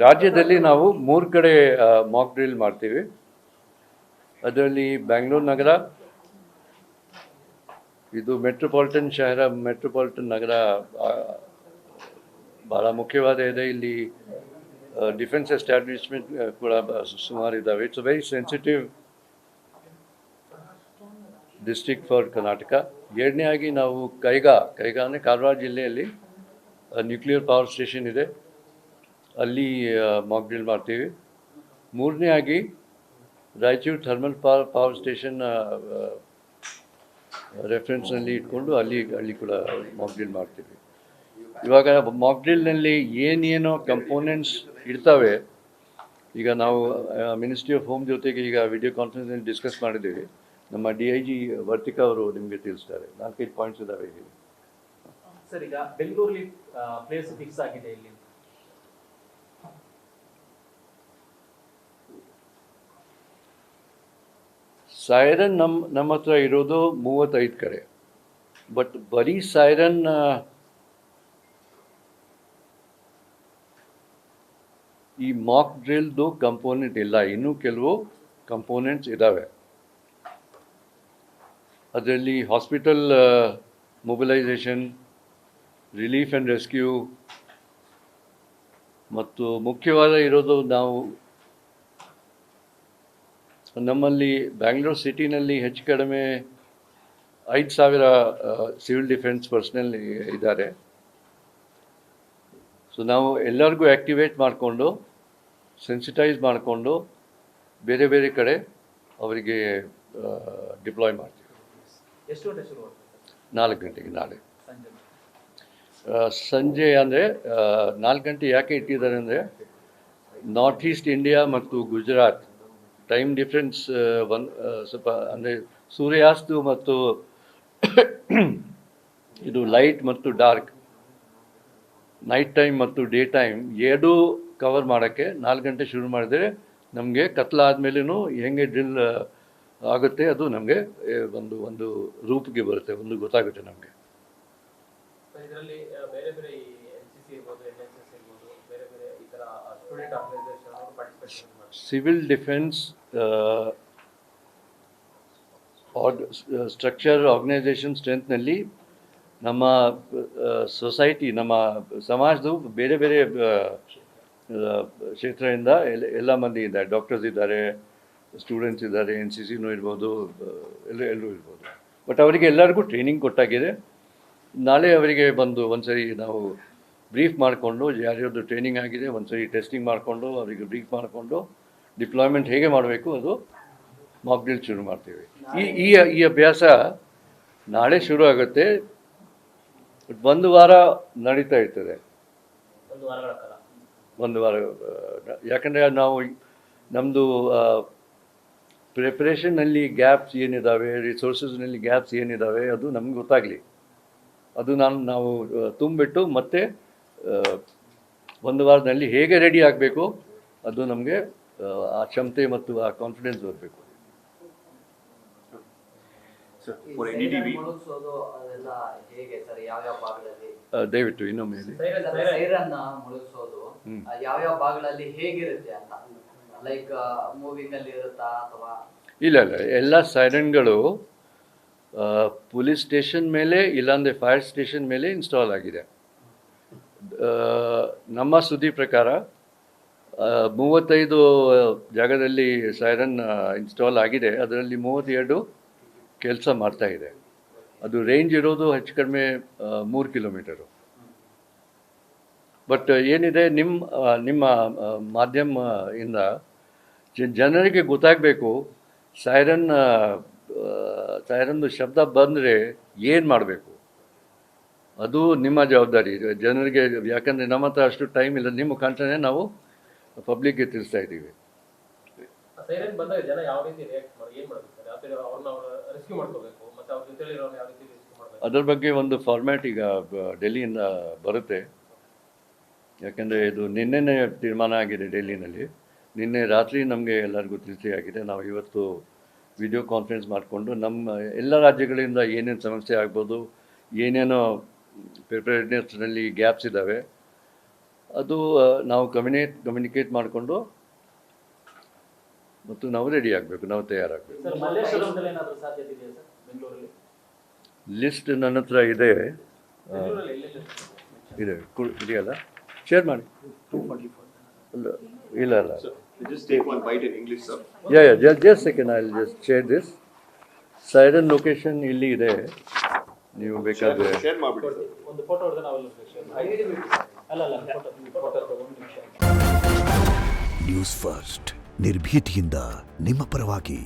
ರಾಜ್ಯದಲ್ಲಿ ನಾವು 3 ಕಡೆ ಮಾಕ್ ಡ್ರಿಲ್ ಮಾಡ್ತೀವಿ. ಅದರಲ್ಲಿ ಬೆಂಗಳೂರು ನಗರ, ಇದು ಮೆಟ್ರೋಪಾಲಿಟನ್ ನಗರ ಭಾಳ ಮುಖ್ಯವಾದ ಇದೆ. ಇಲ್ಲಿ ಡಿಫೆನ್ಸ್ ಎಸ್ಟಾಬ್ಲಿಷ್ಮೆಂಟ್ ಕೂಡ ಸುಮಾರು ಇದ್ದಾವೆ. It's a very sensitive district for Karnataka. ಎರಡನೇ ಆಗಿ ನಾವು ಕೈಗಾ ಅಂದರೆ ಕಾರವಾರ ಜಿಲ್ಲೆಯಲ್ಲಿ ನ್ಯೂಕ್ಲಿಯರ್ ಪವರ್ ಸ್ಟೇಷನ್ ಇದೆ, ಅಲ್ಲಿ ಮಾಕ್ ಡ್ರಿಲ್ ಮಾಡ್ತೀವಿ. ಮೂರನೇ ಆಗಿ ರಾಯಚೂರು ಥರ್ಮಲ್ ಪವರ್ ಸ್ಟೇಷನ್ ರೆಫರೆನ್ಸ್ನಲ್ಲಿ ಇಟ್ಕೊಂಡು ಅಲ್ಲಿ ಕೂಡ ಮಾಕ್ ಡ್ರಿಲ್ ಮಾಡ್ತೀವಿ. ಇವಾಗ ಮಾಕ್ ಡ್ರಿಲ್ನಲ್ಲಿ ಏನೇನೋ ಕಂಪೋನೆಂಟ್ಸ್ ಇರ್ತವೆ. ಈಗ ನಾವು ಮಿನಿಸ್ಟ್ರಿ ಆಫ್ ಹೋಮ್ ಜೊತೆಗೆ ಈಗ ವಿಡಿಯೋ ಕಾನ್ಫರೆನ್ಸ್ನಲ್ಲಿ ಡಿಸ್ಕಸ್ ಮಾಡಿದ್ದೀವಿ. ನಮ್ಮ DIG ವರ್ತಿಕಾ ಅವರು ನಿಮಗೆ ತಿಳಿಸ್ತಾರೆ. 4-5 ಪಾಯಿಂಟ್ಸ್ ಇದ್ದಾವೆ ಇಲ್ಲಿ. ಸರ್, ಈಗ ಬೆಂಗಳೂರಲ್ಲಿ ಪ್ಲೇಸ್ ಫಿಕ್ಸ್ ಆಗಿದೆ. ಇಲ್ಲಿ ಸೈರನ್ ನಮ್ಮ ಹತ್ರ ಇರೋದು 35 ಕಡೆ. ಬಟ್ ಬರೀ ಸೈರನ್ ಈ ಮಾಕ್ ಡ್ರಿಲ್ದು ಕಂಪೋನೆಂಟ್ ಇಲ್ಲ, ಇನ್ನೂ ಕೆಲವು ಕಂಪೋನೆಂಟ್ಸ್ ಇದ್ದಾವೆ. ಅದರಲ್ಲಿ hospital mobilisation, relief and rescue, ಮತ್ತು ಮುಖ್ಯವಾದ ಇರೋದು ನಾವು ನಮ್ಮಲ್ಲಿ ಬ್ಯಾಂಗ್ಳೂರು ಸಿಟಿನಲ್ಲಿ ಹೆಚ್ಚು ಕಡಿಮೆ 5,000 ಸಿವಿಲ್ ಡಿಫೆನ್ಸ್ ಪರ್ಸನಲ್ ಇದ್ದಾರೆ. ಸೊ ನಾವು ಎಲ್ಲರಿಗೂ ಆ್ಯಕ್ಟಿವೇಟ್ ಮಾಡಿಕೊಂಡು ಸೆನ್ಸಿಟೈಸ್ ಮಾಡಿಕೊಂಡು ಬೇರೆ ಬೇರೆ ಕಡೆ ಅವರಿಗೆ ಡಿಪ್ಲಾಯ್ ಮಾಡ್ತೀವಿ. ಎಷ್ಟು ಗಂಟೆ ಶುರು ಆಗುತ್ತೆ? 4 ಗಂಟೆಗೆ ನಾಳೆ ಸಂಜೆ. ಅಂದರೆ 4 ಗಂಟೆ ಯಾಕೆ ಇಟ್ಟಿದ್ದಾರೆ ಅಂದರೆ ನಾರ್ತ್ ಈಸ್ಟ್ ಇಂಡಿಯಾ ಮತ್ತು ಗುಜರಾತ್ ಟೈಮ್ ಡಿಫ್ರೆನ್ಸ್ ಸ್ವಲ್ಪ, ಅಂದರೆ ಸೂರ್ಯಾಸ್ತ ಮತ್ತು ಇದು ಲೈಟ್ ಮತ್ತು ಡಾರ್ಕ್, ನೈಟ್ ಟೈಮ್ ಮತ್ತು ಡೇ ಟೈಮ್ ಎರಡೂ ಕವರ್ ಮಾಡೋಕ್ಕೆ 4 ಗಂಟೆ ಶುರು ಮಾಡಿದರೆ ನಮಗೆ ಕತ್ಲಾದ್ಮೇಲೂ ಹೆಂಗೆ ಡ್ರಿಲ್ ಆಗುತ್ತೆ ಅದು ನಮಗೆ ಒಂದು ರೂಪಿಗೆ ಬರುತ್ತೆ, ಒಂದು ಗೊತ್ತಾಗುತ್ತೆ ನಮಗೆ. ಇದರಲ್ಲಿ ಬೇರೆ ಬೇರೆ NCC ಇರ್ಬೋದು, NSS ಇರ್ಬೋದು, ಬೇರೆ ಬೇರೆ ಈ ಥರ ಸ್ಟೂಡೆಂಟ್ ಆರ್ಗನೈಸೇಷನ್ ಅವರು ಪಾರ್ಟಿಸಿಪೇಟ್ ಮಾಡ್ತಾರೆ. ಸಿವಿಲ್ ಡಿಫೆನ್ಸ್ ಸ್ಟ್ರಕ್ಚರ್ ಆರ್ಗನೈಸೇಷನ್ ಸ್ಟ್ರೆಂತ್ನಲ್ಲಿ ನಮ್ಮ ಸೊಸೈಟಿ, ನಮ್ಮ ಸಮಾಜದ ಬೇರೆ ಬೇರೆ ಕ್ಷೇತ್ರದಿಂದ ಎಲ್ಲ ಮಂದಿ ಇದ್ದಾರೆ. ಡಾಕ್ಟರ್ಸ್ ಇದ್ದಾರೆ, ಸ್ಟೂಡೆಂಟ್ಸ್ ಇದ್ದಾರೆ, NCCನೂ ಇರ್ಬೋದು, ಎಲ್ಲರೂ ಇರ್ಬೋದು. ಬಟ್ ಅವರಿಗೆ ಎಲ್ಲರಿಗೂ ಟ್ರೈನಿಂಗ್ ಕೊಟ್ಟಾಗಿದೆ. ನಾಳೆ ಅವರಿಗೆ ಬಂದು ಒಂದ್ಸರಿ ನಾವು ಬ್ರೀಫ್ ಮಾಡಿಕೊಂಡು, ಯಾರ್ಯಾರ್ದು ಟ್ರೈನಿಂಗ್ ಆಗಿದೆ ಒಂದ್ಸರಿ ಟೆಸ್ಟಿಂಗ್ ಮಾಡಿಕೊಂಡು ಅವರಿಗೆ ಬ್ರೀಫ್ ಮಾಡಿಕೊಂಡು ಡಿಪ್ಲಾಯ್ಮೆಂಟ್ ಹೇಗೆ ಮಾಡಬೇಕು ಅದು ಮಾಕ್ ಡ್ರಿಲ್ ಶುರು ಮಾಡ್ತೀವಿ. ಈ ಅಭ್ಯಾಸ ನಾಳೆ ಶುರು ಆಗುತ್ತೆ, 1 ವಾರ ನಡೀತಾ ಇರ್ತದೆ. 1 ವಾರ ಯಾಕಂದರೆ ನಾವು ನಮ್ಮದು ಪ್ರಿಪ್ರೇಷನ್ನಲ್ಲಿ ಗ್ಯಾಪ್ಸ್ ಏನಿದ್ದಾವೆ, ರಿಸೋರ್ಸಸ್ನಲ್ಲಿ ಗ್ಯಾಪ್ಸ್ ಏನಿದ್ದಾವೆ ಅದು ನಮ್ಗೆ ಗೊತ್ತಾಗಲಿ. ಅದು ನಾವು ತುಂಬಿಬಿಟ್ಟು ಮತ್ತೆ 1 ವಾರದಲ್ಲಿ ಹೇಗೆ ರೆಡಿ ಆಗಬೇಕು ಅದು ನಮಗೆ ಆ ಕ್ಷಮತೆ ಮತ್ತು ಆ ಕಾನ್ಫಿಡೆನ್ಸ್ ಬರಬೇಕು. ದಯವಿಟ್ಟು ಇನ್ನೊಮ್ಮೆ ಹೇಳಿ. ಯಾವ ಭಾಗಗಳಲ್ಲಿ ಹೇಗಿರುತ್ತೆ ಅಂತ, ಲೈಕ್ ಮೂವಿಂಗ್ ಅಲ್ಲಿ ಇರುತ್ತಾ ಅಥವಾ? ಇಲ್ಲ, ಎಲ್ಲ ಸೈರನ್ಗಳು ಪೊಲೀಸ್ ಸ್ಟೇಷನ್ ಮೇಲೆ ಇಲ್ಲಾಂದರೆ ಫೈರ್ ಸ್ಟೇಷನ್ ಮೇಲೆ ಇನ್ಸ್ಟಾಲ್ ಆಗಿದೆ. ನಮ್ಮ ಸುದ್ದಿ ಪ್ರಕಾರ 35 ಜಾಗದಲ್ಲಿ ಸೈರನ್ ಇನ್ಸ್ಟಾಲ್ ಆಗಿದೆ. ಅದರಲ್ಲಿ 32 ಕೆಲಸ ಮಾಡ್ತಾ ಇದೆ. ಅದು ರೇಂಜ್ ಇರೋದು ಹೆಚ್ಚು ಕಡಿಮೆ 3 ಕಿಲೋಮೀಟರು. ಬಟ್ ಏನಿದೆ, ನಿಮ್ಮ ಮಾಧ್ಯಮದಿಂದ ಜನರಿಗೆ ಗೊತ್ತಾಗಬೇಕು, ಸೈರನ್ದು ಶಬ್ದ ಬಂದರೆ ಏನು ಮಾಡಬೇಕು, ಅದು ನಿಮ್ಮ ಜವಾಬ್ದಾರಿ ಜನರಿಗೆ. ಯಾಕಂದರೆ ನಮ್ಮ ಹತ್ರ ಅಷ್ಟು ಟೈಮ್ ಇಲ್ಲ, ನಿಮ್ಮ ಮುಖಾಂತರನೇ ನಾವು ಪಬ್ಲಿಕ್ಗೆ ತಿಳಿಸ್ತಾ ಇದ್ದೀವಿ. ಅದರ ಬಗ್ಗೆ ಒಂದು ಫಾರ್ಮ್ಯಾಟ್ ಈಗ ಡೆಲ್ಲಿಯಿಂದ ಬರುತ್ತೆ. ಯಾಕೆಂದರೆ ಇದು ನಿನ್ನೆನೇ ತೀರ್ಮಾನ ಆಗಿದೆ ಡೆಲ್ಲಿನಲ್ಲಿ. ನಿನ್ನೆ ರಾತ್ರಿ ನಮಗೆ ಎಲ್ಲರಿಗೂ ತಿಳಿಸಿ ಆಗಿದೆ. ನಾವು ಇವತ್ತು ವಿಡಿಯೋ ಕಾನ್ಫರೆನ್ಸ್ ಮಾಡಿಕೊಂಡು ನಮ್ಮ ಎಲ್ಲ ರಾಜ್ಯಗಳಿಂದ ಏನೇನು ಸಮಸ್ಯೆ ಆಗ್ಬೋದು, ಏನೇನೋ ಪ್ರಿಪೇರ್ಡ್ನೆಸ್ನಲ್ಲಿ ಗ್ಯಾಪ್ಸ್ ಇದ್ದಾವೆ ಅದು ನಾವು ಕಮ್ಯುನಿಕೇಟ್ ಮಾಡಿಕೊಂಡು ಮತ್ತು ನಾವು ರೆಡಿ ಆಗಬೇಕು, ನಾವು ತಯಾರಾಗಬೇಕು. ಸರ್ ಮಲ್ಲೇಶ್ವರದಲ್ಲಿ ಏನಾದರೂ ಸಾಧ್ಯತೆ ಇದೆಯಾ ಸರ್ ಬೆಂಗಳೂರಲ್ಲಿ? ಲಿಸ್ಟ್ ನನ್ನ ಹತ್ರ ಇದೆ, ಬೆಂಗಳೂರಲ್ಲಿ ಎಲ್ಲೆಲ್ಲಿ ಇದೆಯಲ್ಲ, ಶೇರ್ ಮಾಡಿ. ಇಲ್ಲ Just take one bite in English, sir. just second, I'll just share this. Siren location ಇಲ್ಲಿ ಇದೆ, ನೀವು ಬೇಕಾದರೆ Share ಮಾಡ್ಬಿಡಿ sir. ಒಂದು ಫೋಟೋ ಹೊಡೆದ್ರೆ ನಾವೆಲ್ಲ ಶೇರ್ ಮಾಡಿ. ಅಲ್ಲ ಫೋಟೋ ಒಂದು ನಿಮಿಷ. ನ್ಯೂಸ್ ಫಸ್ಟ್ ನಿರ್ಭೀತಿಯಿಂದ ನಿಮ್ಮ ಪರವಾಗಿ.